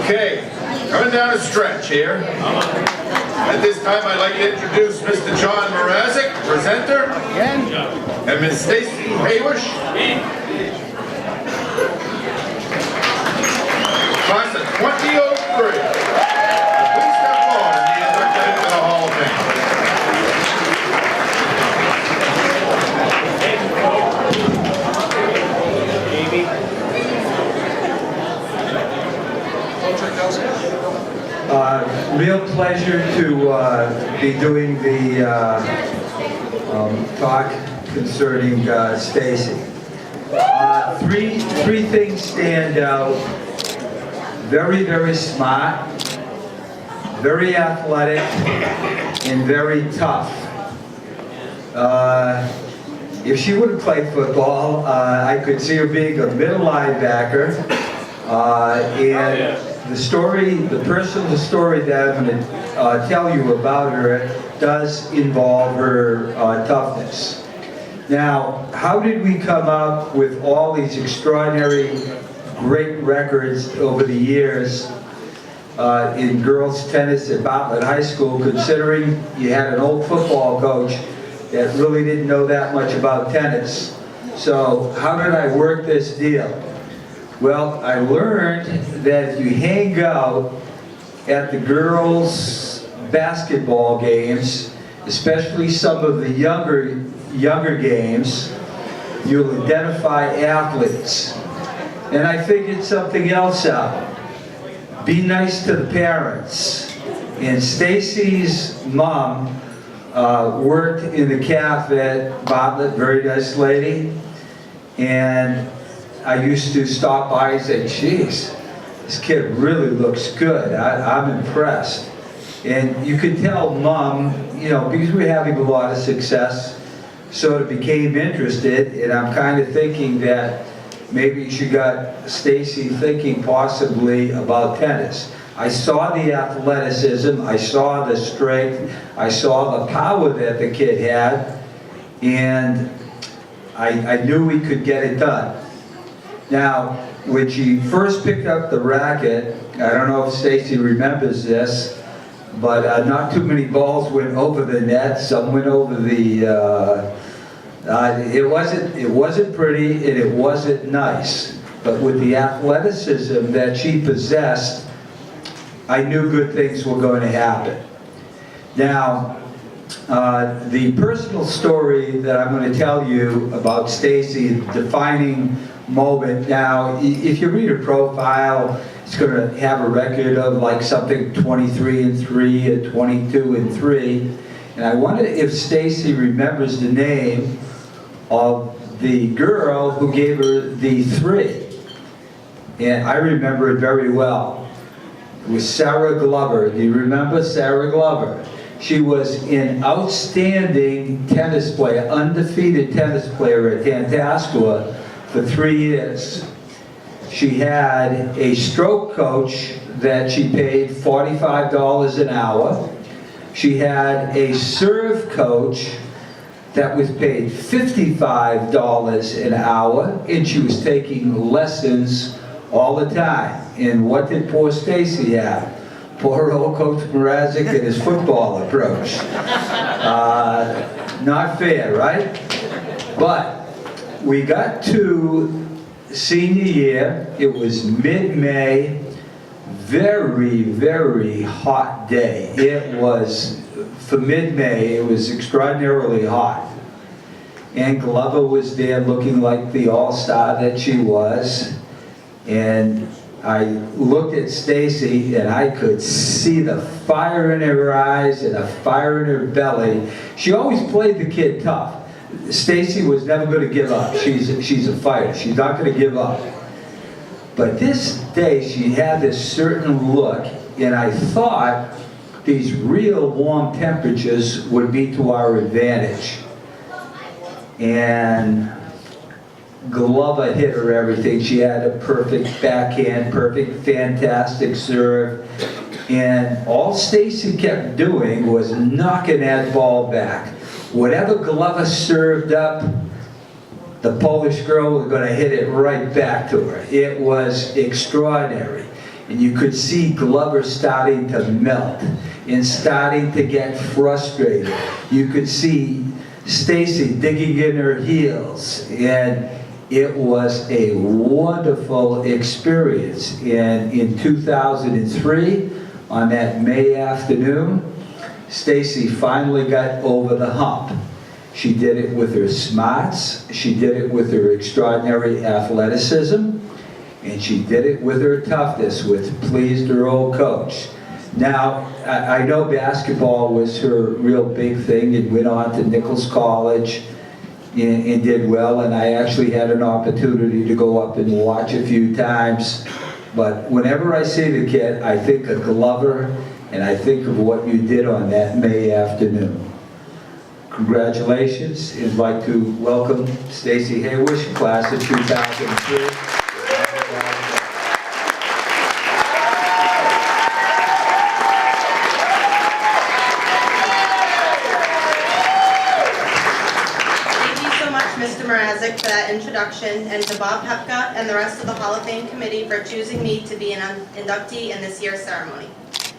Okay, coming down a stretch here. At this time, I'd like to introduce Mr. John Mrazek, presenter, and Ms. Stacey Hejwosz. Class of 2003. Please step forward and be inducted into the Hall of Fame. Real pleasure to be doing the talk concerning Stacey. Three things stand out. Very, very smart, very athletic, and very tough. If she would have played football, I could see her being a middle linebacker. And the personal story that I'm going to tell you about her does involve her toughness. Now, how did we come up with all these extraordinary, great records over the years in girls tennis at Bartlett High School, considering you had an old football coach that really didn't know that much about tennis? So how did I work this deal? Well, I learned that if you hang out at the girls' basketball games, especially some of the younger games, you'll identify athletes. And I figured something else out. Be nice to the parents. And Stacey's mom worked in the cafe at Bartlett, very nice lady. And I used to stop by and say, geez, this kid really looks good. I'm impressed. And you could tell Mom, because we're having a lot of success, sort of became interested. And I'm kind of thinking that maybe she got Stacey thinking possibly about tennis. I saw the athleticism, I saw the strength, I saw the power that the kid had, and I knew we could get it done. Now, when she first picked up the racket, I don't know if Stacey remembers this, but not too many balls went over the net. Some went over the. It wasn't pretty and it wasn't nice. But with the athleticism that she possessed, I knew good things were going to happen. Now, the personal story that I'm going to tell you about Stacey, defining moment. Now, if you read her profile, it's going to have a record of like something 23-3 and 22-3. And I wonder if Stacey remembers the name of the girl who gave her the 3. And I remember it very well. It was Sarah Glover. Do you remember Sarah Glover? She was an outstanding tennis player, undefeated tennis player at Tantascwa for 3 years. She had a stroke coach that she paid $45 an hour. She had a serve coach that was paid $55 an hour, and she was taking lessons all the time. And what did poor Stacey have? Poor old Coach Mrazek and his football approach. Not fair, right? But we got to senior year. It was mid-May. Very, very hot day. It was, for mid-May, it was extraordinarily hot. And Glover was there looking like the all-star that she was. And I looked at Stacey and I could see the fire in her eyes and the fire in her belly. She always played the kid tough. Stacey was never going to give up. She's a fighter. She's not going to give up. But this day she had this certain look, and I thought these real warm temperatures would be to our advantage. And Glover hit her everything. She had a perfect backhand, perfect, fantastic serve. And all Stacey kept doing was knocking that ball back. Whatever Glover served up, the Polish girl was going to hit it right back to her. It was extraordinary. And you could see Glover starting to melt and starting to get frustrated. You could see Stacey digging in her heels, and it was a wonderful experience. And in 2003, on that May afternoon, Stacey finally got over the hump. She did it with her smarts, she did it with her extraordinary athleticism, and she did it with her toughness, which pleased her old coach. Now, I know basketball was her real big thing, and went on to Nichols College and did well, and I actually had an opportunity to go up and watch a few times. But whenever I see the kid, I think of Glover, and I think of what you did on that May afternoon. Congratulations, and I'd like to welcome Stacey Hejwosz, class of 2003. Mr. Mrazek, for that introduction, and to Bob Hepka and the rest of the Hall of Fame committee for choosing me to be an inductee in this year's ceremony.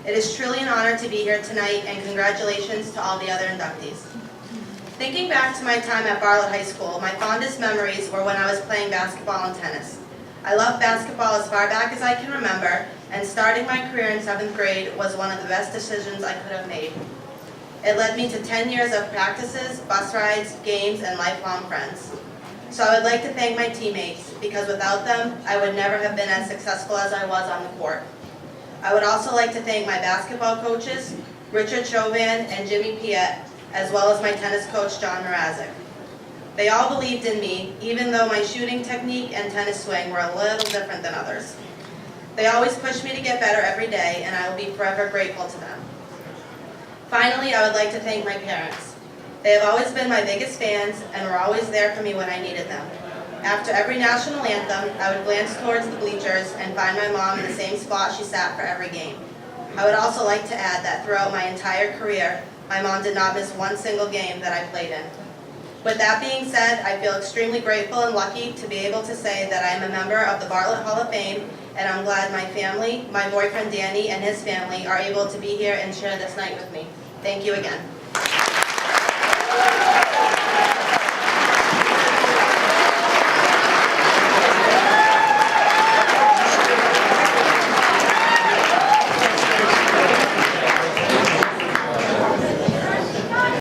It is truly an honor to be here tonight, and congratulations to all the other inductees. Thinking back to my time at Bartlett High School, my fondest memories were when I was playing basketball and tennis. I loved basketball as far back as I can remember, and starting my career in 7th grade was one of the best decisions I could have made. It led me to 10 years of practices, bus rides, games, and lifelong friends. So I would like to thank my teammates, because without them, I would never have been as successful as I was on the court. I would also like to thank my basketball coaches, Richard Chauvin and Jimmy Piet, as well as my tennis coach, John Mrazek. They all believed in me, even though my shooting technique and tennis swing were a little different than others. They always pushed me to get better every day, and I will be forever grateful to them. Finally, I would like to thank my parents. They have always been my biggest fans and were always there for me when I needed them. After every national anthem, I would glance towards the bleachers and find my mom in the same spot she sat for every game. I would also like to add that throughout my entire career, my mom did not miss one single game that I played in. With that being said, I feel extremely grateful and lucky to be able to say that I am a member of the Bartlett Hall of Fame, and I'm glad my family, my boyfriend Danny and his family are able to be here and share this night with me. Thank you again.